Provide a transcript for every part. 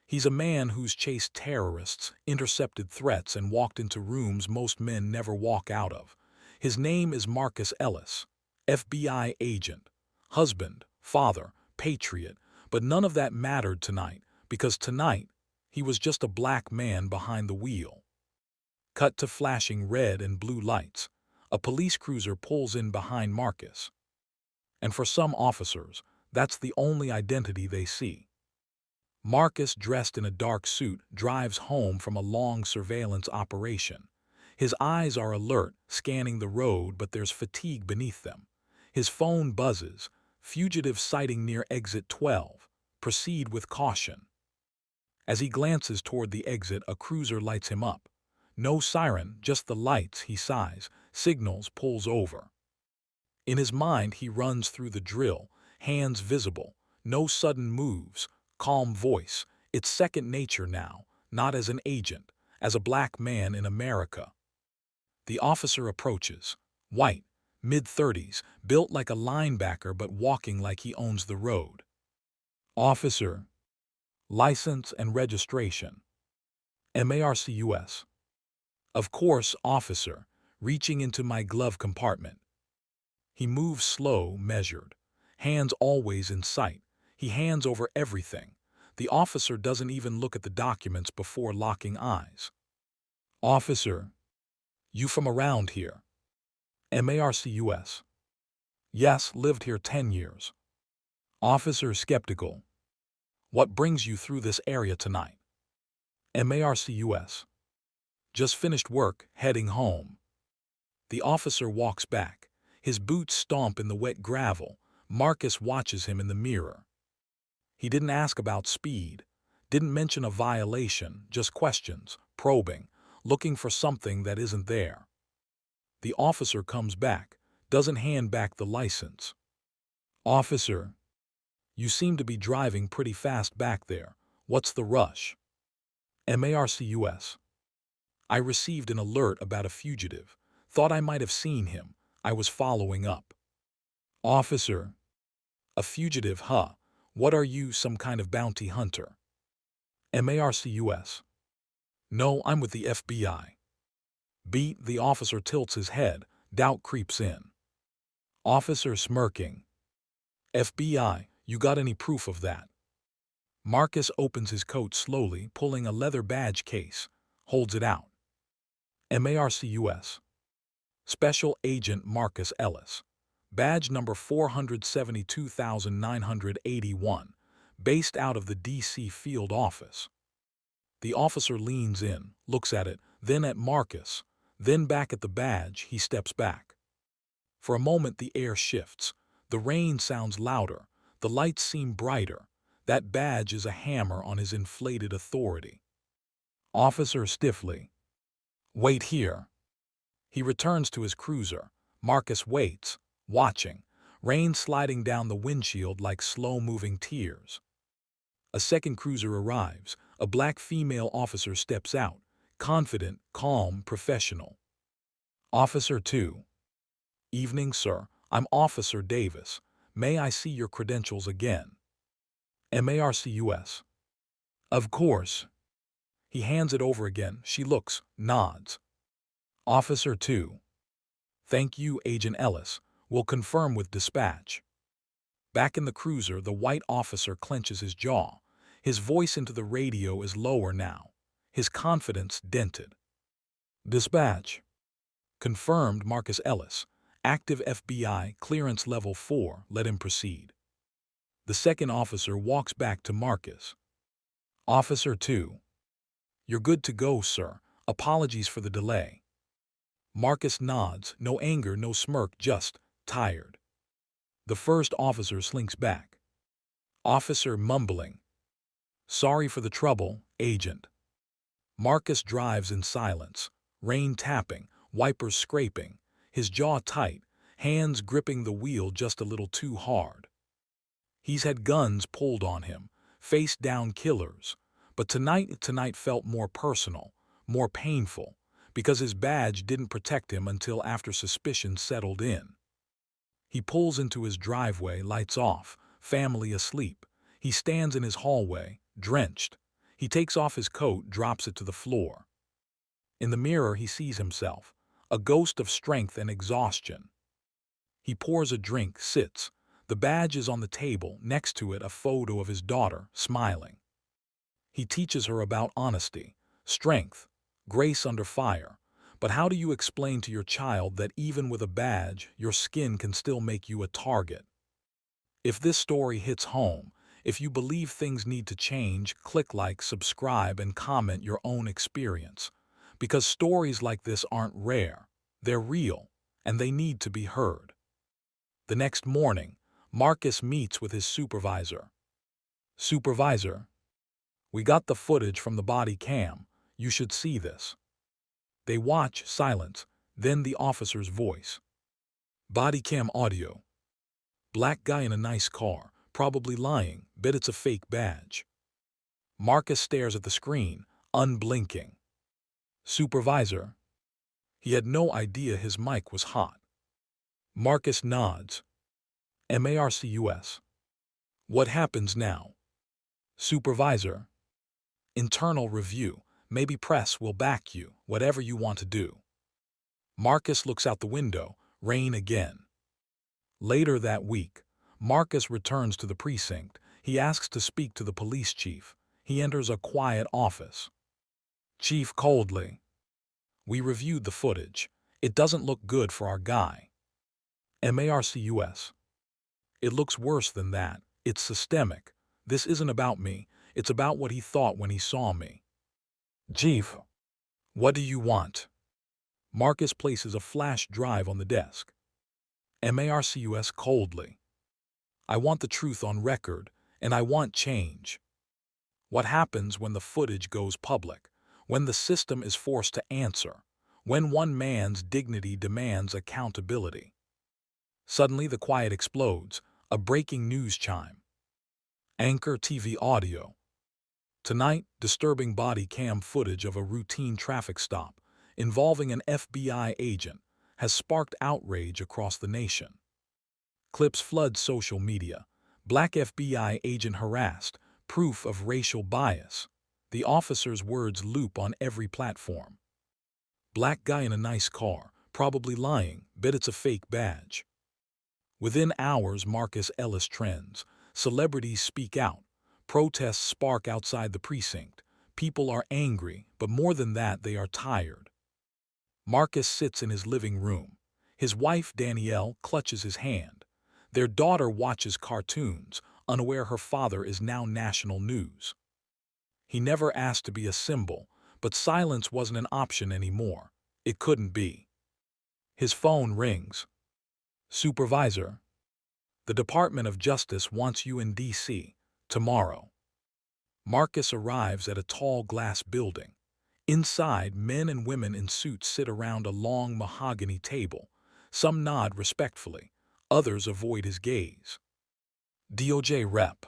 He's a man who's chased terrorists, intercepted threats, and walked into rooms most men never walk out of. His name is Marcus Ellis, FBI agent, husband, father, patriot, but none of that mattered tonight, because tonight he was just a black man behind the wheel. Cut to flashing red and blue lights. A police cruiser pulls in behind Marcus. And for some officers, that's the only identity they see. Marcus, dressed in a dark suit, drives home from a long surveillance operation. His eyes are alert, scanning the road, but there's fatigue beneath them. His phone buzzes. Fugitive sighting near exit 12. Proceed with caution. As he glances toward the exit, a cruiser lights him up. No siren, just the lights, he sighs, signals, pulls over. In his mind, he runs through the drill, hands visible, no sudden moves, calm voice. It's second nature now, not as an agent, as a black man in America. The officer approaches. White, mid-30s, built like a linebacker but walking like he owns the road. Officer. License and registration. MARCUS. Of course, officer, reaching into my glove compartment. He moves slow, measured. Hands always in sight. He hands over everything. The officer doesn't even look at the documents before locking eyes. Officer. You from around here? MARCUS. Yes, lived here 10 years. Officer, skeptical. What brings you through this area tonight? MARCUS. Just finished work, heading home. The officer walks back. His boots stomp in the wet gravel. Marcus watches him in the mirror. He didn't ask about speed, didn't mention a violation, just questions, probing, looking for something that isn't there. The officer comes back, doesn't hand back the license. Officer. You seem to be driving pretty fast back there. What's the rush? MARCUS. I received an alert about a fugitive. Thought I might have seen him. I was following up. Officer. A fugitive, huh? What are you, some kind of bounty hunter? MARCUS. No, I'm with the FBI. Beat. The officer tilts his head. Doubt creeps in. Officer, smirking. FBI, you got any proof of that? Marcus opens his coat slowly, pulling a leather badge case, holds it out. MARCUS. Special Agent Marcus Ellis. Badge number 472,981, based out of the D.C. field office. The officer leans in, looks at it, then at Marcus, then back at the badge. He steps back. For a moment the air shifts. The rain sounds louder. The lights seem brighter. That badge is a hammer on his inflated authority. Officer, stiffly. Wait here. He returns to his cruiser. Marcus waits, watching, rain sliding down the windshield like slow-moving tears. A second cruiser arrives. A black female officer steps out, confident, calm, professional. Officer 2. Evening, sir. I'm Officer Davis. May I see your credentials again? MARCUS. Of course. He hands it over again. She looks, nods. Officer 2. Thank you, Agent Ellis. We'll confirm with dispatch. Back in the cruiser, the white officer clenches his jaw. His voice into the radio is lower now. His confidence dented. Dispatch. Confirmed, Marcus Ellis. Active FBI, clearance level 4. Let him proceed. The second officer walks back to Marcus. Officer 2. You're good to go, sir. Apologies for the delay. Marcus nods, no anger, no smirk, just tired. The first officer slinks back. Officer, mumbling. Sorry for the trouble, Agent. Marcus drives in silence, rain tapping, wipers scraping, his jaw tight, hands gripping the wheel just a little too hard. He's had guns pulled on him, face-down killers, but tonight felt more personal, more painful, because his badge didn't protect him until after suspicion settled in. He pulls into his driveway, lights off, family asleep. He stands in his hallway, drenched. He takes off his coat, drops it to the floor. In the mirror, he sees himself, a ghost of strength and exhaustion. He pours a drink, sits. The badge is on the table, next to it a photo of his daughter, smiling. He teaches her about honesty, strength, grace under fire. But how do you explain to your child that even with a badge, your skin can still make you a target? If this story hits home, if you believe things need to change, click like, subscribe, and comment your own experience. Because stories like this aren't rare, they're real, and they need to be heard. The next morning, Marcus meets with his supervisor. Supervisor, we got the footage from the body cam. You should see this. They watch, silence, then the officer's voice. Body cam audio. Black guy in a nice car, probably lying, bet it's a fake badge. Marcus stares at the screen, unblinking. Supervisor. He had no idea his mic was hot. Marcus nods. MARCUS. What happens now? Supervisor. Internal review. Maybe press will back you, whatever you want to do. Marcus looks out the window, rain again. Later that week, Marcus returns to the precinct. He asks to speak to the police chief. He enters a quiet office. Chief coldly. We reviewed the footage. It doesn't look good for our guy. MARCUS. It looks worse than that. It's systemic. This isn't about me. It's about what he thought when he saw me. Chief. What do you want? Marcus places a flash drive on the desk. MARCUS coldly. I want the truth on record, and I want change. What happens when the footage goes public? When the system is forced to answer? When one man's dignity demands accountability? Suddenly the quiet explodes, a breaking news chime. Anchor TV audio. Tonight, disturbing body cam footage of a routine traffic stop involving an FBI agent has sparked outrage across the nation. Clips flood social media. Black FBI agent harassed, proof of racial bias. The officer's words loop on every platform. Black guy in a nice car, probably lying, bet it's a fake badge. Within hours, Marcus Ellis trends. Celebrities speak out. Protests spark outside the precinct. People are angry, but more than that, they are tired. Marcus sits in his living room. His wife, Danielle, clutches his hand. Their daughter watches cartoons, unaware her father is now national news. He never asked to be a symbol, but silence wasn't an option anymore. It couldn't be. His phone rings. Supervisor. The Department of Justice wants you in D.C. tomorrow. Marcus arrives at a tall glass building. Inside, men and women in suits sit around a long mahogany table. Some nod respectfully. Others avoid his gaze. DOJ Rep.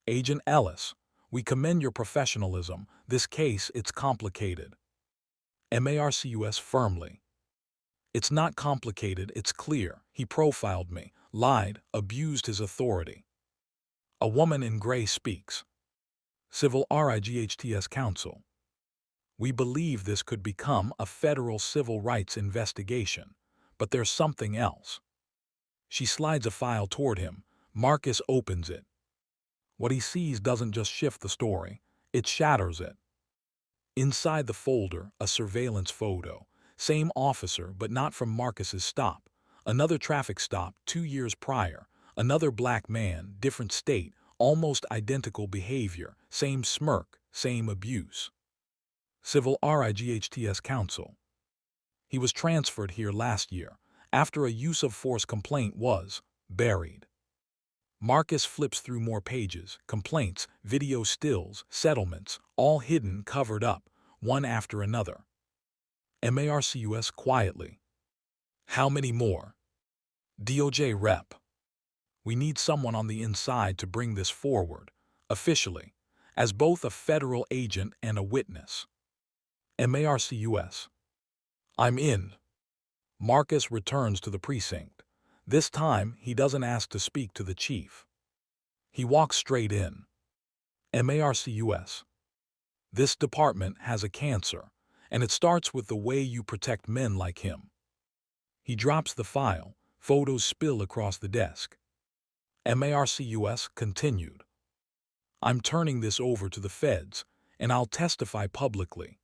Agent Ellis, we commend your professionalism. This case, it's complicated. MARCUS firmly. It's not complicated, it's clear. He profiled me, lied, abused his authority. A woman in gray speaks. Civil RIGHTS Counsel. We believe this could become a federal civil rights investigation, but there's something else. She slides a file toward him. Marcus opens it. What he sees doesn't just shift the story, it shatters it. Inside the folder, a surveillance photo. Same officer, but not from Marcus's stop. Another traffic stop 2 years prior. Another black man, different state, almost identical behavior. Same smirk, same abuse. Civil RIGHTS Counsel. He was transferred here last year, after a use of force complaint was buried. Marcus flips through more pages, complaints, video stills, settlements, all hidden, covered up, one after another. MARCUS quietly. How many more? DOJ Rep. We need someone on the inside to bring this forward, officially, as both a federal agent and a witness. MARCUS. I'm in. Marcus returns to the precinct. This time, he doesn't ask to speak to the chief. He walks straight in. MARCUS. This department has a cancer, and it starts with the way you protect men like him. He drops the file, photos spill across the desk. MARCUS continued. I'm turning this over to the feds, and I'll testify publicly.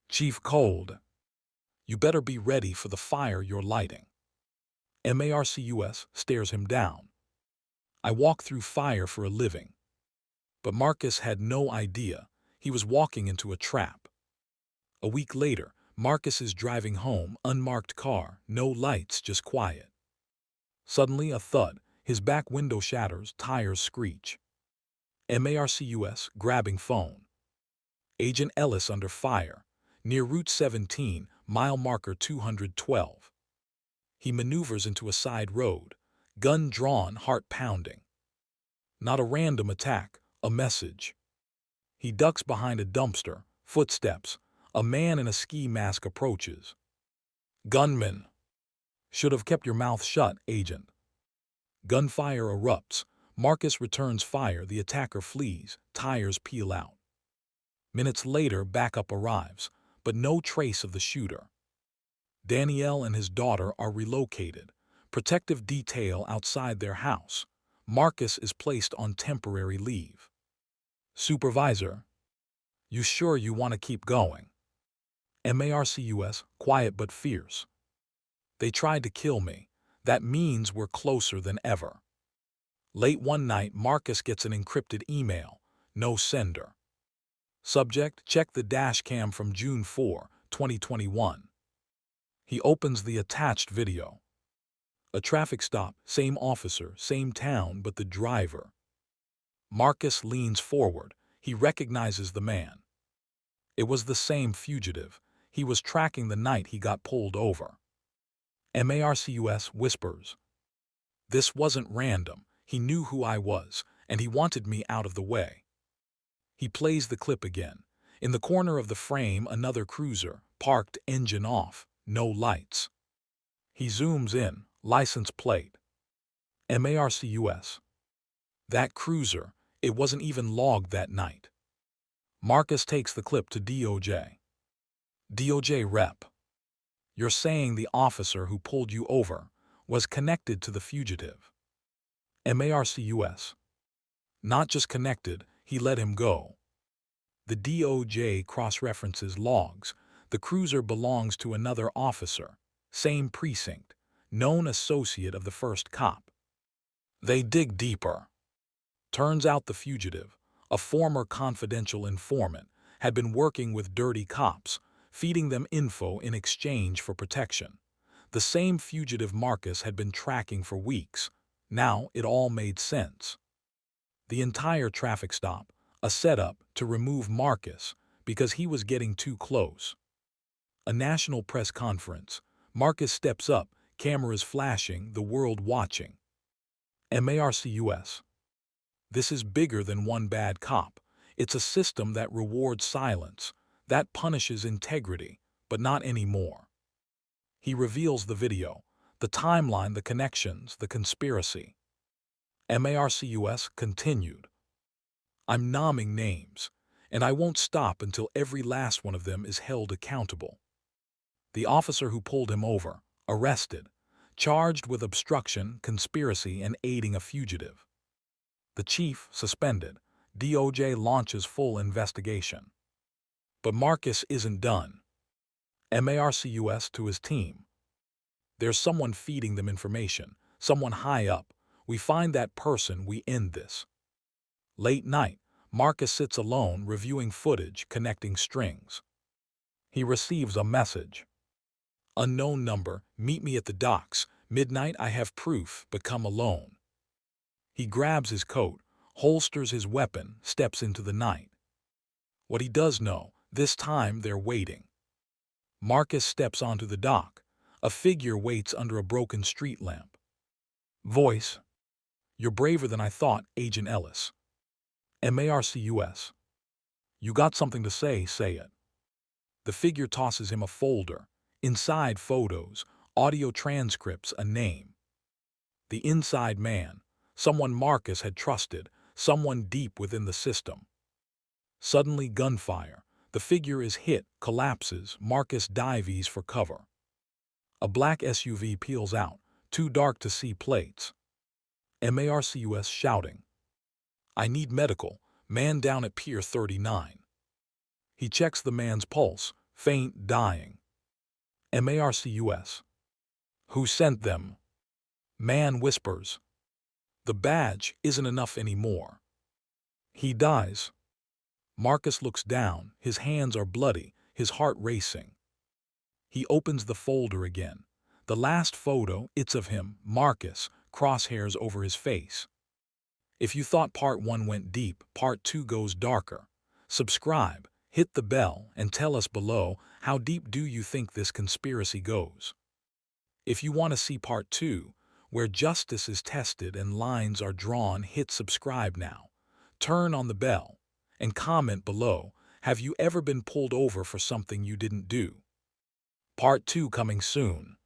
Chief Cold, you better be ready for the fire you're lighting. MARCUS stares him down. I walk through fire for a living. But Marcus had no idea he was walking into a trap. A week later, Marcus is driving home, unmarked car, no lights, just quiet. Suddenly a thud, his back window shatters, tires screech. MARCUS grabbing phone. Agent Ellis under fire, near Route 17, mile marker 212. He maneuvers into a side road, gun drawn, heart pounding. Not a random attack, a message. He ducks behind a dumpster, footsteps. A man in a ski mask approaches. Gunman. Should have kept your mouth shut, agent. Gunfire erupts. Marcus returns fire. The attacker flees. Tires peel out. Minutes later, backup arrives, but no trace of the shooter. Danielle and his daughter are relocated. Protective detail outside their house. Marcus is placed on temporary leave. Supervisor, you sure you want to keep going? MARCUS, quiet but fierce. They tried to kill me. That means we're closer than ever. Late one night, Marcus gets an encrypted email. No sender. Subject, check the dash cam from June 4, 2021. He opens the attached video. A traffic stop, same officer, same town, but the driver. Marcus leans forward. He recognizes the man. It was the same fugitive he was tracking the night he got pulled over. MARCUS whispers. This wasn't random. He knew who I was, and he wanted me out of the way. He plays the clip again. In the corner of the frame, another cruiser, parked, engine off, no lights. He zooms in, license plate. MARCUS. That cruiser, it wasn't even logged that night. Marcus takes the clip to DOJ. DOJ rep. You're saying the officer who pulled you over was connected to the fugitive. MARCUS. Not just connected, he let him go. The DOJ cross-references logs. The cruiser belongs to another officer, same precinct, known associate of the first cop. They dig deeper. Turns out the fugitive, a former confidential informant, had been working with dirty cops, feeding them info in exchange for protection. The same fugitive Marcus had been tracking for weeks. Now it all made sense. The entire traffic stop, a setup to remove Marcus because he was getting too close. A national press conference. Marcus steps up, cameras flashing, the world watching. MARCUS. This is bigger than one bad cop. It's a system that rewards silence, that punishes integrity, but not anymore. He reveals the video, the timeline, the connections, the conspiracy. MARCUS continued. I'm naming names, and I won't stop until every last one of them is held accountable. The officer who pulled him over, arrested, charged with obstruction, conspiracy, and aiding a fugitive. The chief, suspended. DOJ launches full investigation. But Marcus isn't done. MARCUS to his team. There's someone feeding them information, someone high up. We find that person, we end this. Late night, Marcus sits alone reviewing footage, connecting strings. He receives a message. Unknown number, meet me at the docks. Midnight, I have proof, but come alone. He grabs his coat, holsters his weapon, steps into the night. What he does know, this time they're waiting. Marcus steps onto the dock. A figure waits under a broken street lamp. Voice. You're braver than I thought, Agent Ellis. MARCUS. You got something to say it. The figure tosses him a folder. Inside photos, audio transcripts, a name. The inside man, someone Marcus had trusted, someone deep within the system. Suddenly gunfire. The figure is hit, collapses. Marcus dives for cover. A black SUV peels out, too dark to see plates. Marcus shouting. I need medical. Man down at Pier 39. He checks the man's pulse, faint, dying. Marcus. Who sent them? Man whispers. The badge isn't enough anymore. He dies. Marcus looks down. His hands are bloody, his heart racing. He opens the folder again. The last photo, it's of him, Marcus, crosshairs over his face. If you thought part 1 went deep, part 2 goes darker. Subscribe, hit the bell, and tell us below, how deep do you think this conspiracy goes? If you want to see part 2, where justice is tested and lines are drawn, hit subscribe now. Turn on the bell, and comment below, have you ever been pulled over for something you didn't do? Part 2 coming soon.